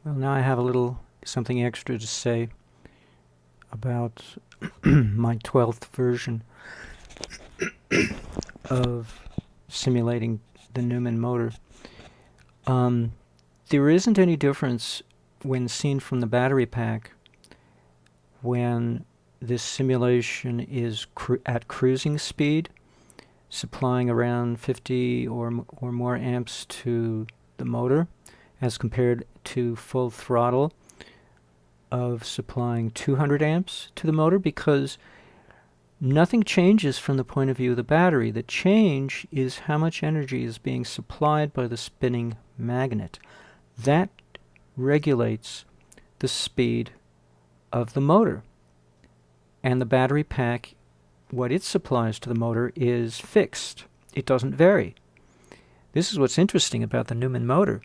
Well, now I have a little something extra to say about my 12th version of simulating the Newman motor. Um, there isn't any difference when seen from the battery pack when this simulation is at cruising speed, supplying around 50 or more amps to the motor, as compared to full throttle of supplying 200 amps to the motor, because nothing changes from the point of view of the battery. The change is how much energy is being supplied by the spinning magnet. That regulates the speed of the motor. And the battery pack, what it supplies to the motor is fixed. It doesn't vary. This is what's interesting about the Newman motor.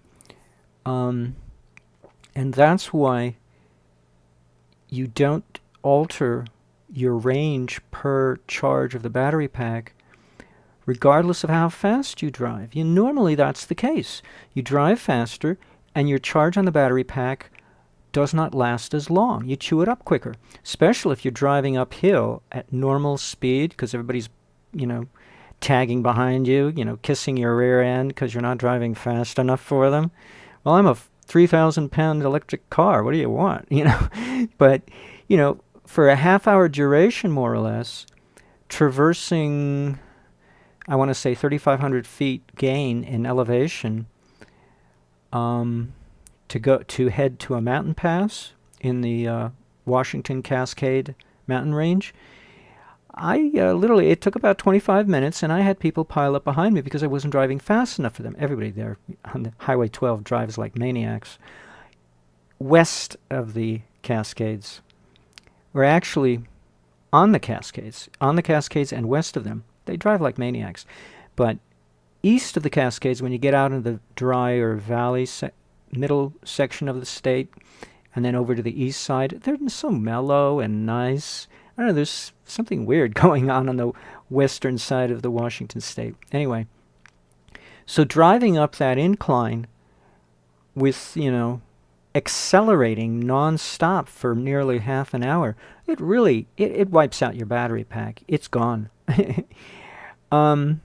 And that's why you don't alter your range per charge of the battery pack regardless of how fast you drive. Normally that's the case. You drive faster and your charge on the battery pack does not last as long. You chew it up quicker, especially if you're driving uphill at normal speed because everybody's, tagging behind you, kissing your rear end because you're not driving fast enough for them. Well, I'm a 3,000-pound electric car. What do you want? But, for a half-hour duration, more or less, traversing, I want to say 3,500 feet gain in elevation, to head to a mountain pass in the Washington Cascade mountain range. It took about 25 minutes, and I had people pile up behind me because I wasn't driving fast enough for them. Everybody there on the Highway 12 drives like maniacs. West of the Cascades, we're actually on the Cascades and west of them, they drive like maniacs. But east of the Cascades, when you get out into the drier valley middle section of the state, and then over to the east side, they're so mellow and nice. I don't know, there's something weird going on the western side of the Washington state. Anyway, so driving up that incline with, accelerating non-stop for nearly half an hour, it really, it wipes out your battery pack. It's gone. And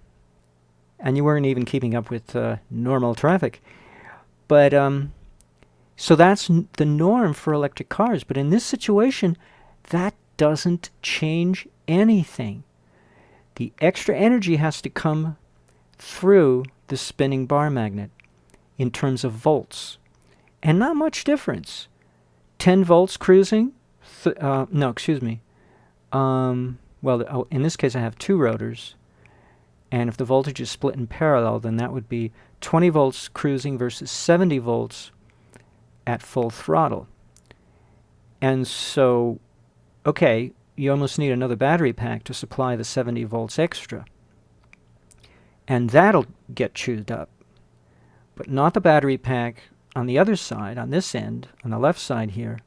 you weren't even keeping up with normal traffic. But, so that's the norm for electric cars. But in this situation, that doesn't change anything. The extra energy has to come through the spinning bar magnet in terms of volts. And not much difference. 10 volts cruising. No, excuse me. In this case I have two rotors. And if the voltage is split in parallel, then that would be 20 volts cruising versus 70 volts at full throttle. And so, okay, you almost need another battery pack to supply the 70 volts extra. And that'll get chewed up. But not the battery pack on the other side, on this end, on the left side here,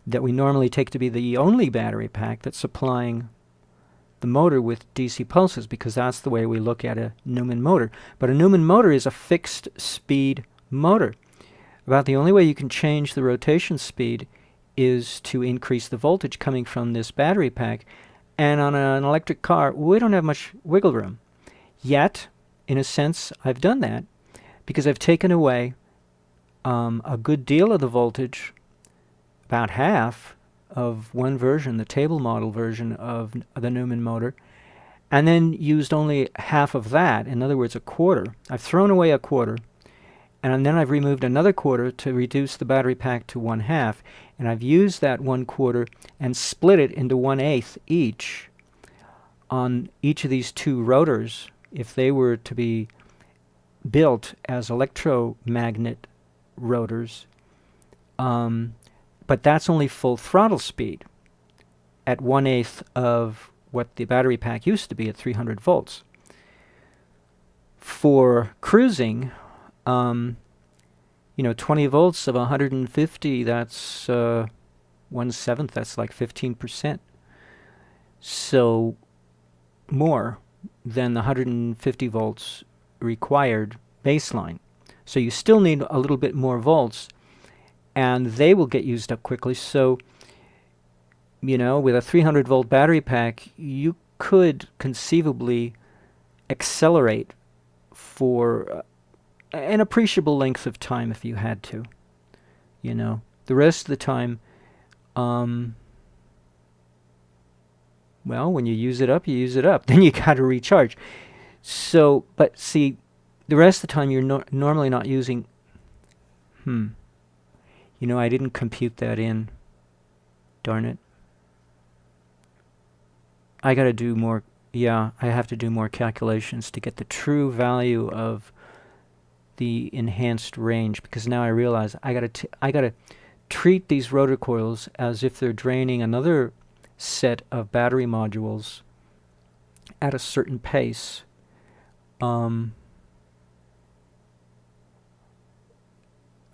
that we normally take to be the only battery pack that's supplying the motor with DC pulses, because that's the way we look at a Newman motor. But a Newman motor is a fixed speed motor. About the only way you can change the rotation speed is to increase the voltage coming from this battery pack. And on an electric car, we don't have much wiggle room. Yet, in a sense, I've done that because I've taken away a good deal of the voltage, about half of one version, the table model version of the Newman motor, and then used only half of that, in other words, a quarter. I've thrown away a quarter, and then I've removed another quarter to reduce the battery pack to 1/2, and I've used that 1/4 and split it into 1/8 each on each of these two rotors if they were to be built as electromagnet rotors. But that's only full throttle speed at 1/8 of what the battery pack used to be at 300 volts. For cruising, 20 volts of 150, that's 1/7, that's like 15%. So more than the 150 volts required baseline. So you still need a little bit more volts, and they will get used up quickly. So, with a 300-volt battery pack, you could conceivably accelerate for an appreciable length of time if you had to. The rest of the time, well, when you use it up, you use it up. Then you got to recharge. So, but see, the rest of the time you're normally not using. I didn't compute that in. Darn it. I got to do more. Yeah, I have to do more calculations to get the true value of the enhanced range, because now I realize I got to treat these rotor coils as if they're draining another set of battery modules at a certain pace. Oh,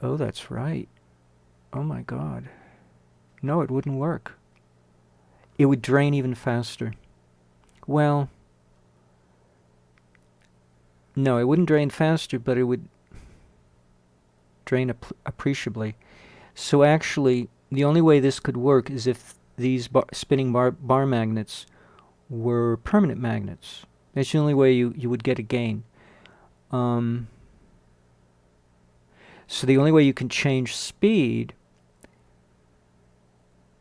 that's right. Oh my God. No, it wouldn't work. It would drain even faster. Well, no, it wouldn't drain faster, but it would drain appreciably. So actually, the only way this could work is if these spinning bar magnets were permanent magnets. That's the only way you would get a gain. So the only way you can change speed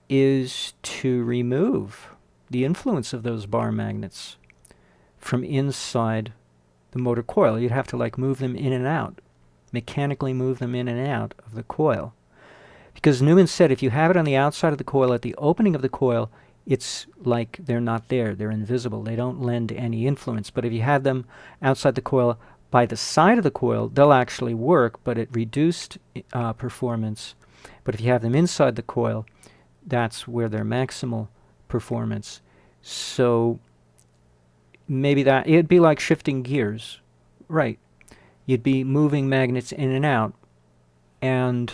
is to remove the influence of those bar magnets from inside the motor coil. You'd have to move them in and out, mechanically move them in and out of the coil. Because Newman said if you have it on the outside of the coil, at the opening of the coil, it's like they're not there. They're invisible. They don't lend any influence. But if you have them outside the coil by the side of the coil, they'll actually work, but at reduced performance. But if you have them inside the coil, that's where they're maximal performance. So maybe it'd be like shifting gears. Right. You'd be moving magnets in and out, and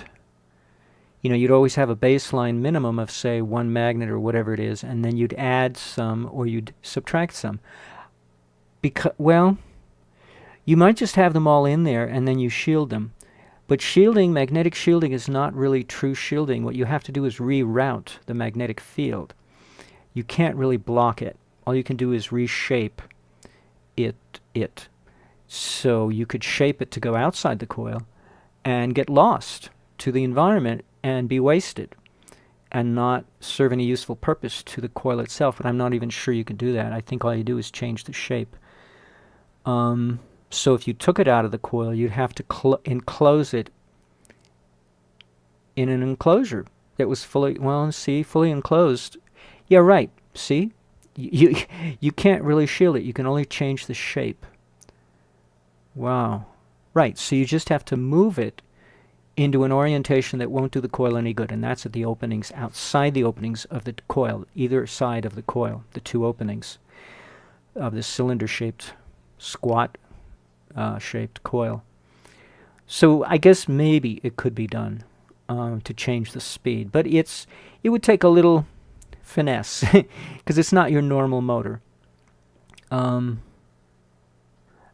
you'd always have a baseline minimum of, say, one magnet or whatever it is, and then you'd add some or you'd subtract some. Well, you might just have them all in there and then you shield them. But magnetic shielding is not really true shielding. What you have to do is reroute the magnetic field. You can't really block it. All you can do is reshape it. So you could shape it to go outside the coil and get lost to the environment and be wasted and not serve any useful purpose to the coil itself. But I'm not even sure you can do that. I think all you do is change the shape. So if you took it out of the coil, you'd have to enclose it in an enclosure that was fully enclosed. Yeah, right. See? You can't really shield it. You can only change the shape. Wow. Right, so you just have to move it into an orientation that won't do the coil any good, and that's at the openings, outside the openings of the coil, either side of the coil, the two openings of the cylinder-shaped, squat-shaped coil. So I guess maybe it could be done to change the speed, but it would take a little finesse because it's not your normal motor. All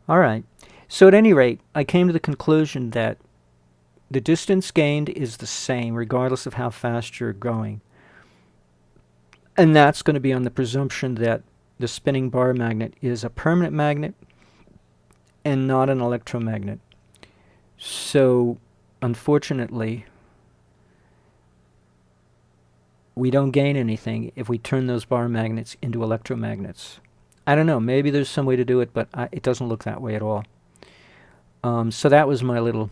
right. So at any rate, I came to the conclusion that the distance gained is the same regardless of how fast you're going. And that's going to be on the presumption that the spinning bar magnet is a permanent magnet and not an electromagnet. So, unfortunately, we don't gain anything if we turn those bar magnets into electromagnets. I don't know, maybe there's some way to do it, but it doesn't look that way at all. So that was my little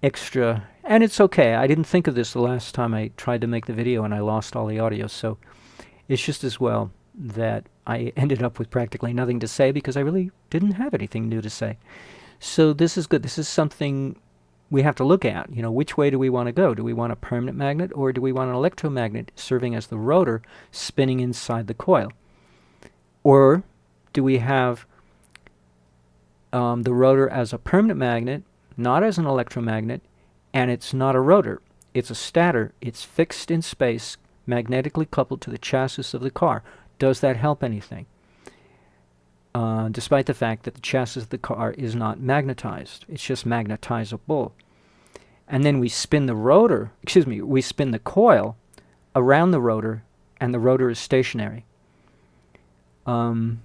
extra, and it's okay. I didn't think of this the last time I tried to make the video and I lost all the audio, so it's just as well that I ended up with practically nothing to say because I really didn't have anything new to say. So this is good. This is something we have to look at. Which way do we want to go? Do we want a permanent magnet or do we want an electromagnet serving as the rotor spinning inside the coil? Or do we have the rotor as a permanent magnet, not as an electromagnet, and it's not a rotor. It's a stator. It's fixed in space, magnetically coupled to the chassis of the car. Does that help anything? Despite the fact that the chassis of the car is not magnetized. It's just magnetizable. and then we spin the rotor, we spin the coil around the rotor, and the rotor is stationary. And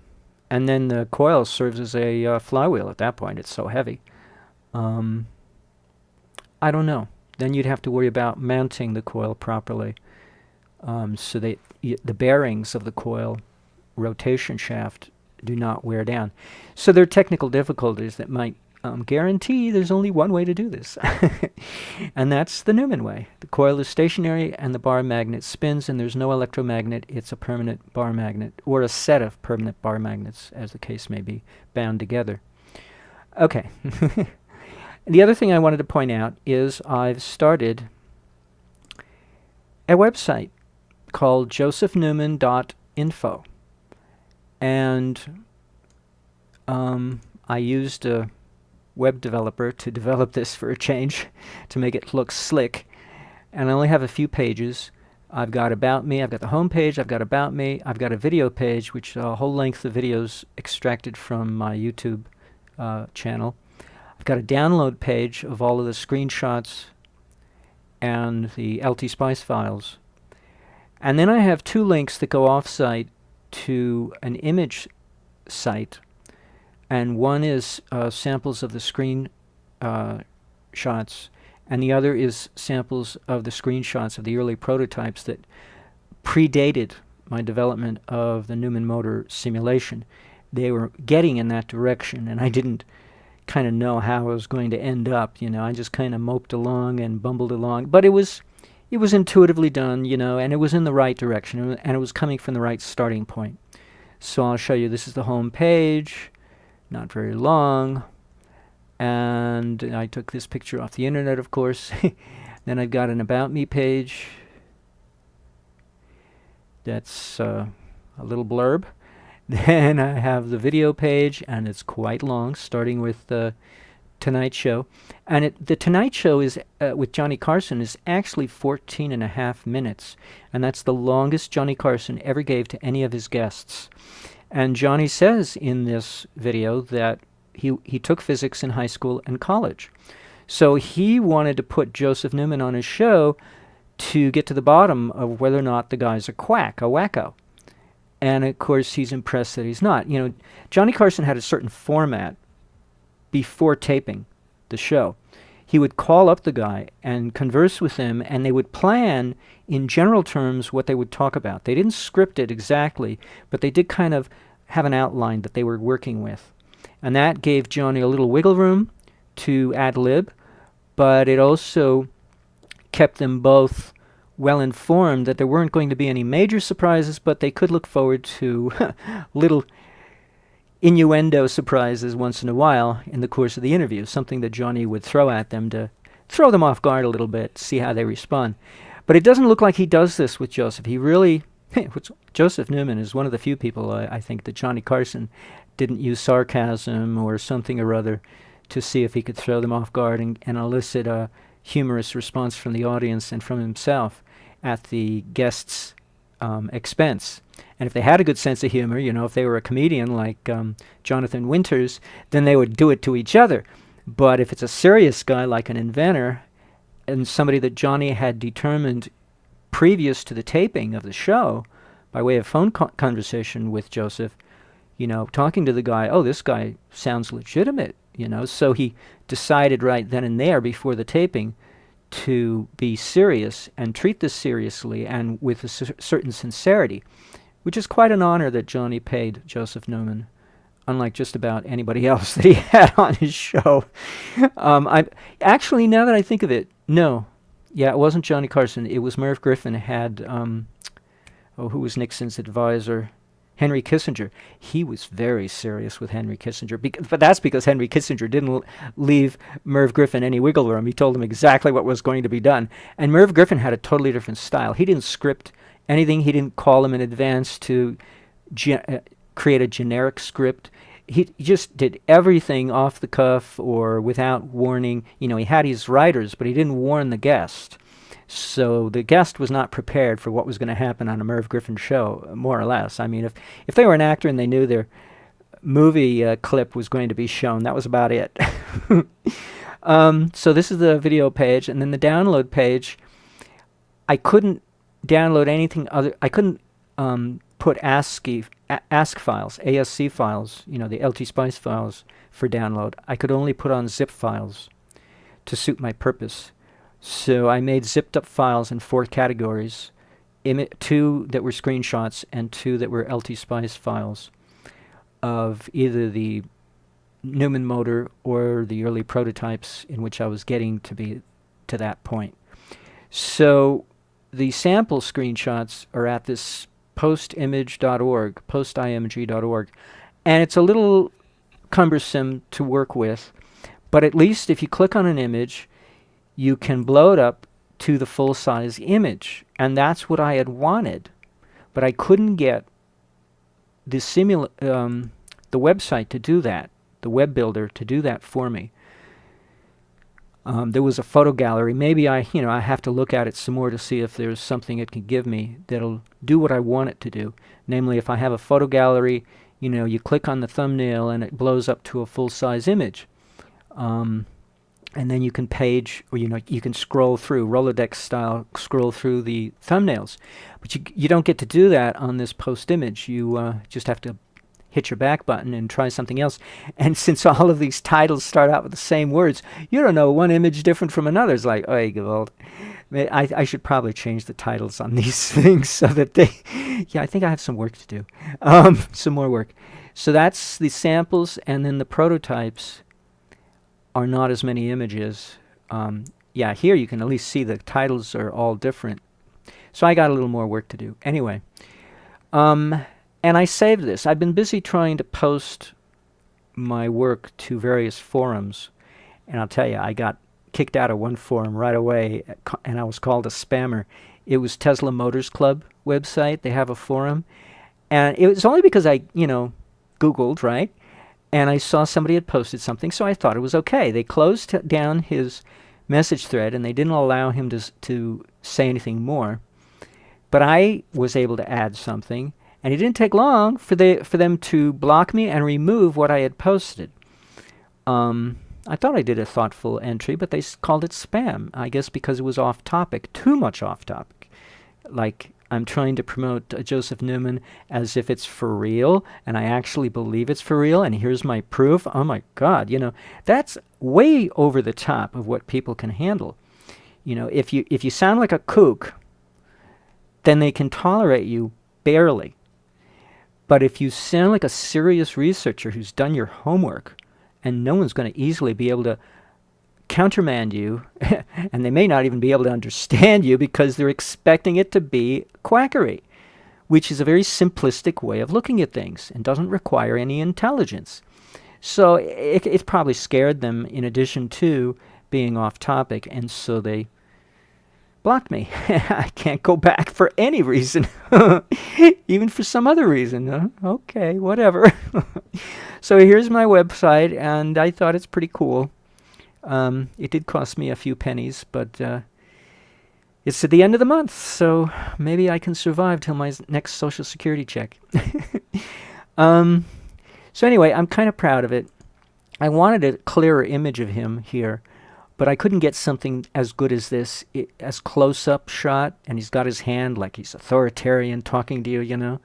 then the coil serves as a flywheel at that point. It's so heavy. I don't know. Then you'd have to worry about mounting the coil properly, so that the bearings of the coil rotation shaft do not wear down. So there are technical difficulties that might guarantee there's only one way to do this, and that's the Newman way. The coil is stationary and the bar magnet spins, and there's no electromagnet. It's a permanent bar magnet, or a set of permanent bar magnets, as the case may be, bound together. Okay. The other thing I wanted to point out is I've started a website called josephnewman.info, and I used a web developer to develop this for a change, to make it look slick, and I only have a few pages. I've got About Me, I've got the home page, I've got About Me, I've got a video page, which a whole length of videos extracted from my YouTube channel. I've got a download page of all of the screenshots and the LT-Spice files. And then I have two links that go off-site to an image site, and one is samples of the screen shots, and the other is samples of the screenshots of the early prototypes that predated my development of the Newman motor simulation. They were getting in that direction, and I didn't kind of know how I was going to end up. I just kind of moped along and bumbled along, but it was intuitively done, and it was in the right direction, and it was coming from the right starting point. So I'll show you. This is the home page, not very long, and I took this picture off the internet, of course. Then I've got an About Me page. That's a little blurb. Then I have the video page, and it's quite long, starting with the Tonight Show. And the Tonight Show is with Johnny Carson is actually 14.5 minutes, and that's the longest Johnny Carson ever gave to any of his guests. And Johnny says in this video that he took physics in high school and college. So he wanted to put Joseph Newman on his show to get to the bottom of whether or not the guy's a quack, a wacko. And of course he's impressed that he's not. Johnny Carson had a certain format before taping the show. He would call up the guy and converse with him, and they would plan in general terms what they would talk about. They didn't script it exactly, but they did kind of have an outline that they were working with. And that gave Johnny a little wiggle room to ad-lib, but it also kept them both well informed that there weren't going to be any major surprises, but they could look forward to little innuendo surprises once in a while in the course of the interview, something that Johnny would throw at them to throw them off guard a little bit, see how they respond. But it doesn't look like he does this with Joseph. He really, Joseph Newman is one of the few people I think that Johnny Carson didn't use sarcasm or something or other to see if he could throw them off guard and elicit a humorous response from the audience and from himself at the guest's expense. And if they had a good sense of humor, if they were a comedian like Jonathan Winters, then they would do it to each other. But if it's a serious guy like an inventor and somebody that Johnny had determined previous to the taping of the show by way of phone conversation with Joseph, talking to the guy, oh, this guy sounds legitimate, so he decided right then and there before the taping to be serious and treat this seriously and with a certain sincerity, which is quite an honor that Johnny paid Joseph Newman, unlike just about anybody else that he had on his show. Actually, now that I think of it, no. Yeah, it wasn't Johnny Carson. It was Merv Griffin had, who was Nixon's advisor? Henry Kissinger. He was very serious with Henry Kissinger, but that's because Henry Kissinger didn't leave Merv Griffin any wiggle room. He told him exactly what was going to be done. And Merv Griffin had a totally different style. He didn't script anything. He didn't call him in advance to create a generic script. He just did everything off the cuff or without warning. He had his writers, but he didn't warn the guest. So the guest was not prepared for what was going to happen on a Merv Griffin show, more or less. I mean, if they were an actor and they knew their movie clip was going to be shown, that was about it. So this is the video page, and then the download page. I couldn't download anything other. I couldn't put ASCII, ASC files, ASC files, the LT-SPICE files for download. I could only put on zip files to suit my purpose. So I made zipped up files in 4 categories, 2 that were screenshots and 2 that were LT-SPICE files of either the Newman motor or the early prototypes in which I was getting to be to that point. So the sample screenshots are at this postimg.org, postimg.org, and it's a little cumbersome to work with, but at least if you click on an image, you can blow it up to the full-size image, and that's what I had wanted, but I couldn't get the website to do that, the web builder to do that for me. There was a photo gallery. Maybe I have to look at it some more to see if there's something it can give me that'll do what I want it to do. Namely, if I have a photo gallery, you click on the thumbnail and it blows up to a full-size image. And then you can page, or you can scroll through, Rolodex style, scroll through the thumbnails. But you don't get to do that on this post image. You just have to hit your back button and try something else. And since all of these titles start out with the same words, you don't know one image different from another. It's like, oh, Gewalt. I should probably change the titles on these things so that they... Yeah, I think I have some work to do. Some more work. So that's the samples, and then the prototypes are not as many images. Yeah, here you can at least see the titles are all different. So I got a little more work to do. Anyway, and I saved this. I've been busy trying to post my work to various forums, and I'll tell you, I got kicked out of one forum right away, and I was called a spammer. It was Tesla Motors Club website. They have a forum, and it was only because I, Googled, right? And I saw somebody had posted something, so I thought it was okay. They closed down his message thread, and they didn't allow him to say anything more. But I was able to add something, and it didn't take long for them to block me and remove what I had posted. I thought I did a thoughtful entry, but they called it spam, I guess because it was off topic, too much off topic. Like, I'm trying to promote Joseph Newman as if it's for real, and I actually believe it's for real, and here's my proof. Oh my God, that's way over the top of what people can handle. If you sound like a kook, then they can tolerate you barely. But if you sound like a serious researcher who's done your homework, and no one's going to easily be able to countermand you, and they may not even be able to understand you because they're expecting it to be quackery, which is a very simplistic way of looking at things and doesn't require any intelligence. So it probably scared them in addition to being off topic, and so they blocked me. I can't go back for any reason, even for some other reason. Okay, whatever. So here's my website, and I thought it's pretty cool. It did cost me a few pennies, but it's at the end of the month, so maybe I can survive till my next Social Security check. So anyway, I'm kind of proud of it. I wanted a clearer image of him here, but I couldn't get something as good as this, as close-up shot, and he's got his hand like he's authoritarian talking to you,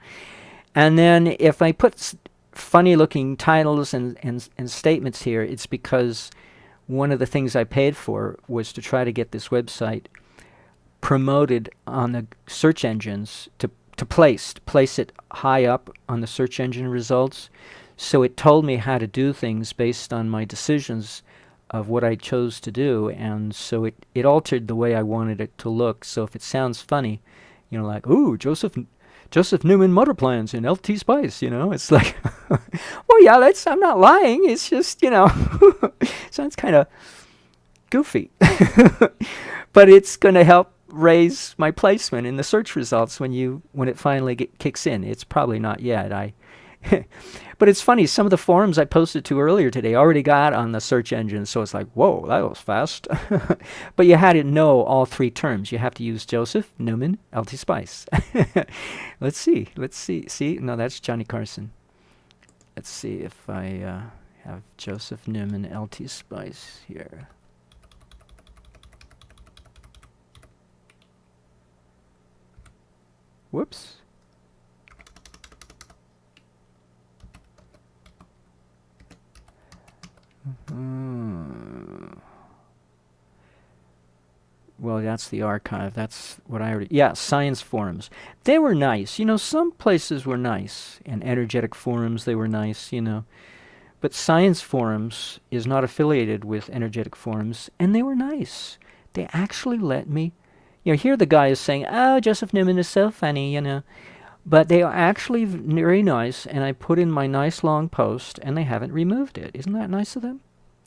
And then if I put funny-looking titles and statements here, it's because one of the things I paid for was to try to get this website promoted on the search engines, to place it high up on the search engine results. So it told me how to do things based on my decisions of what I chose to do, and so it altered the way I wanted it to look. So if it sounds funny, like, ooh, Joseph Newman motor plans in LT-SPICE, it's like, well, yeah, I'm not lying. It's just, sounds kind of goofy. But it's going to help raise my placement in the search results when it finally kicks in. It's probably not yet. But it's funny, some of the forums I posted to earlier today already got on the search engine, so it's like, whoa, that was fast. But you had to know all 3 terms. You have to use Joseph Newman LT-SPICE. Let's see. See, no, that's Johnny Carson. Let's see if I have Joseph Newman LT-SPICE here. Whoops. Well, that's the archive. That's what I already... Yeah, science forums. They were nice. You know, some places were nice. And energetic forums, they were nice, you know. But science forums is not affiliated with energetic forums, and they were nice. They actually let me... You know, here the guy is saying, oh, Joseph Newman is so funny, you know. But they are actually very nice, and I put in my nice long post, and they haven't removed it. Isn't that nice of them?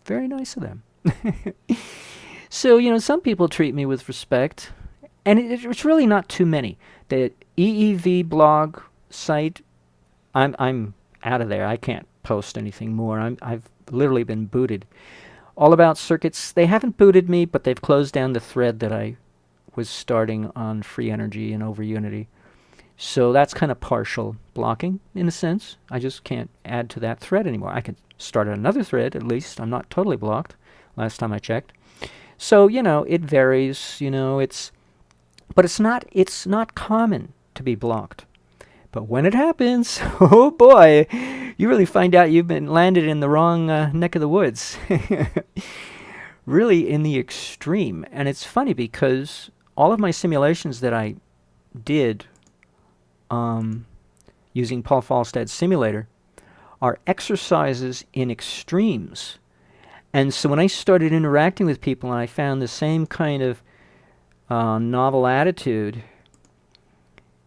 Very nice of them. So, you know, some people treat me with respect, and it's really not too many. The EEV blog site, I'm out of there. I can't post anything more. I've literally been booted. All About Circuits, they haven't booted me, but they've closed down the thread that I was starting on free energy and over unity. So that's kind of partial blocking, in a sense. I just can't add to that thread anymore. I can start another thread, at least. I'm not totally blocked, last time I checked. So, you know, it varies, you know, but it's not common to be blocked. But when it happens, oh boy, you really find out you've been landed in the wrong neck of the woods. Really in the extreme. And it's funny because all of my simulations that I did using Paul Falstad's simulator are exercises in extremes. And so when I started interacting with people and I found the same kind of novel attitude,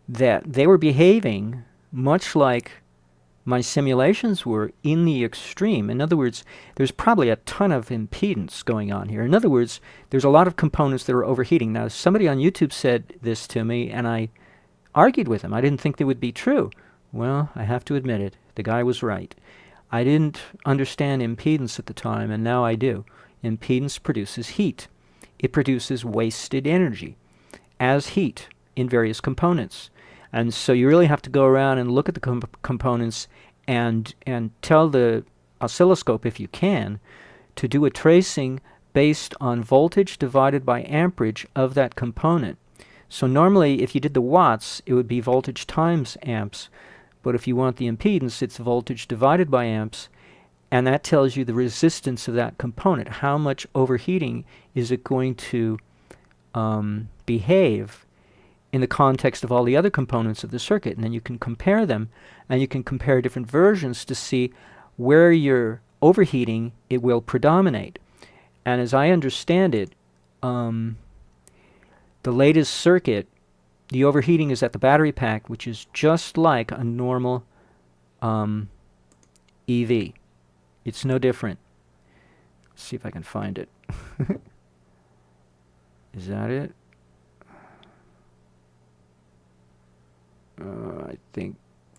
that they were behaving much like my simulations were in the extreme. In other words, there's probably a ton of impedance going on here. In other words, there's a lot of components that are overheating. Now, somebody on YouTube said this to me, and I argued with him. I didn't think they would be true. Well, I have to admit it. The guy was right. I didn't understand impedance at the time, and now I do. Impedance produces heat. It produces wasted energy as heat in various components. And so you really have to go around and look at the components and tell the oscilloscope, if you can, to do a tracing based on voltage divided by amperage of that component. So normally, if you did the watts, it would be voltage times amps. But if you want the impedance, it's voltage divided by amps, and that tells you the resistance of that component. How much overheating is it going to behave in the context of all the other components of the circuit? And then you can compare them, and you can compare different versions to see where you're overheating, it will predominate. And as I understand it, the latest circuit, the overheating is at the battery pack, which is just like a normal EV. It's no different. Let's see if I can find it. Is that it? I think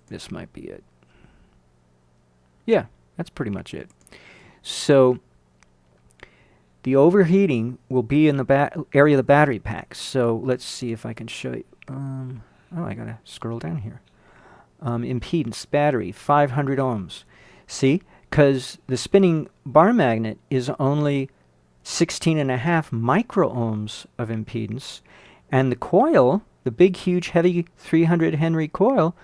this might be it. Yeah, that's pretty much it. So the overheating will be in the area of the battery pack. So let's see if I can show you. Oh, I gotta scroll down here. Impedance, battery, 500 ohms. See? Because the spinning bar magnet is only 16.5 micro ohms of impedance, and the coil, the big, huge, heavy 300 Henry coil,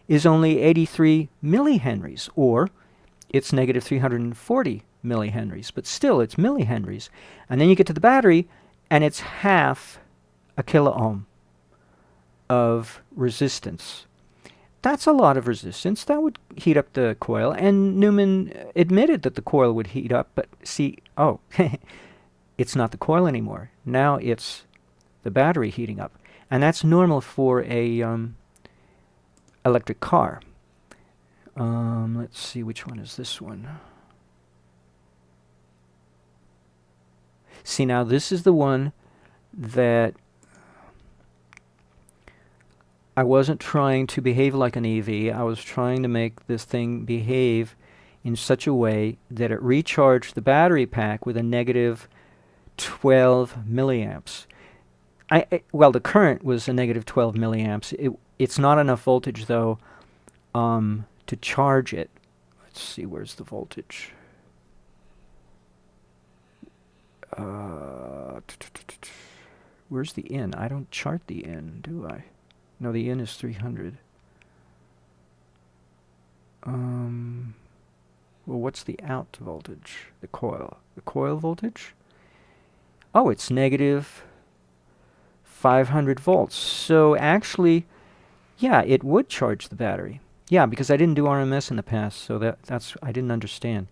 is only 83 millihenries, or it's negative 340 millihenries, but still it's millihenries. And then you get to the battery, and it's half a kilo ohm of resistance. That's a lot of resistance. That would heat up the coil, and Newman admitted that the coil would heat up, but see, oh, it's not the coil anymore. Now it's the battery heating up, and that's normal for a electric car. Let's see, which one is this one? See, now this is the one that I wasn't trying to behave like an EV. I was trying to make this thing behave in such a way that it recharged the battery pack with a negative 12 milliamps. Well, the current was a negative 12 milliamps. It's not enough voltage, though, to charge it. Let's see, where's the voltage? Where's the in? I don't chart the in, do I? No, the in is 300. Well, what's the out voltage? The coil. The coil voltage? Oh, it's negative 500 volts. So actually, yeah, it would charge the battery. Yeah, because I didn't do RMS in the past, so that's I didn't understand.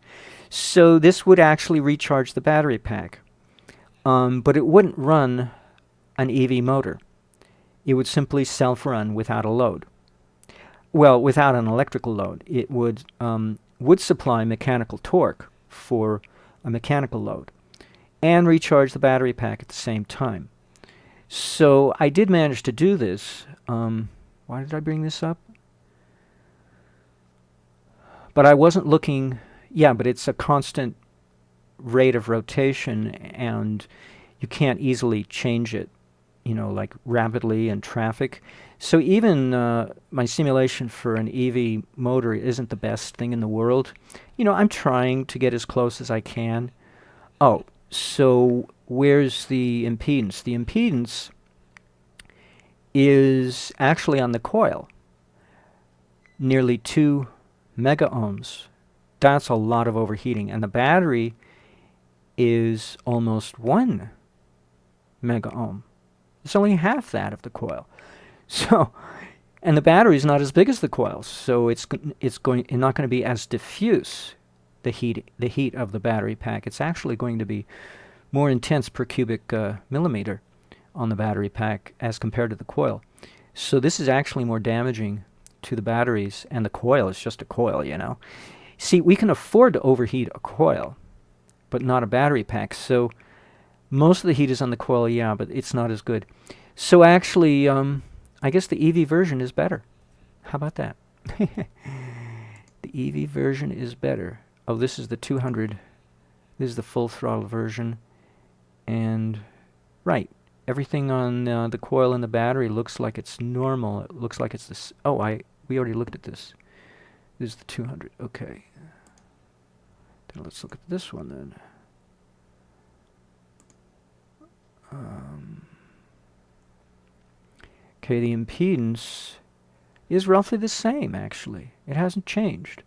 So this would actually recharge the battery pack, but it wouldn't run an EV motor. It would simply self-run without a load. Well, without an electrical load. It would supply mechanical torque for a mechanical load and recharge the battery pack at the same time. So I did manage to do this. Why did I bring this up? But I wasn't looking. Yeah, but it's a constant rate of rotation, and you can't easily change it, like rapidly in traffic. So even my simulation for an EV motor isn't the best thing in the world. I'm trying to get as close as I can. Oh, so where's the impedance? The impedance is actually on the coil, nearly 2 mega ohms. That's a lot of overheating. And the battery is almost 1 mega ohm. It's only half that of the coil. So, and the battery is not as big as the coil, so it's not going to be as diffuse, the heat of the battery pack. It's actually going to be more intense per cubic millimeter on the battery pack as compared to the coil. So this is actually more damaging to the batteries, and the coil is just a coil, See, we can afford to overheat a coil, but not a battery pack. So most of the heat is on the coil, yeah, but it's not as good. So actually, I guess the EV version is better. How about that? The EV version is better. Oh, this is the 200. This is the full throttle version. And, right, everything on the coil and the battery looks like it's normal. It looks like it's this. Oh, we already looked at this. This is the 200. Okay. Then let's look at this one then. Okay, the impedance is roughly the same, actually. It hasn't changed.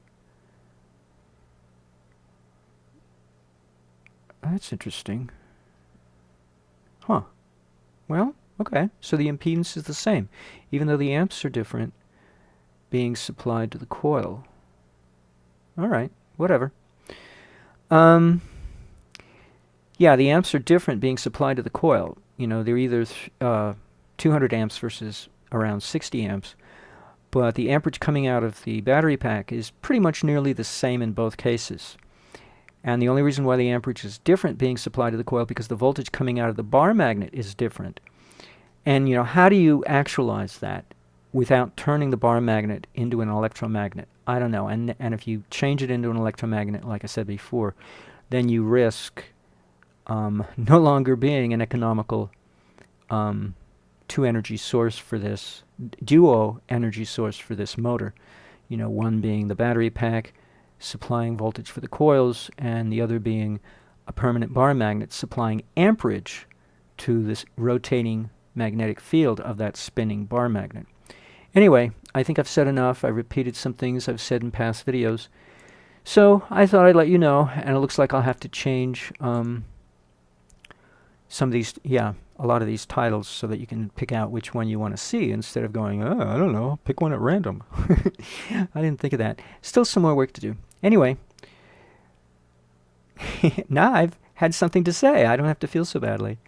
That's interesting. Huh. Well, okay. So the impedance is the same, even though the amps are different being supplied to the coil. All right, whatever. Yeah, the amps are different being supplied to the coil. They're either 200 amps versus around 60 amps, but the amperage coming out of the battery pack is pretty much nearly the same in both cases. And the only reason why the amperage is different being supplied to the coil because the voltage coming out of the bar magnet is different. And how do you actualize that without turning the bar magnet into an electromagnet? I don't know. And if you change it into an electromagnet, like I said before, then you risk no longer being an economical two-energy source for this, duo energy source for this motor. One being the battery pack supplying voltage for the coils, and the other being a permanent bar magnet supplying amperage to this rotating magnetic field of that spinning bar magnet. Anyway, I think I've said enough. I repeated some things I've said in past videos. So I thought I'd let you know, and it looks like I'll have to change some of these, a lot of these titles so that you can pick out which one you want to see instead of going, I don't know, pick one at random. I didn't think of that. Still some more work to do. Anyway, now I've had something to say. I don't have to feel so badly.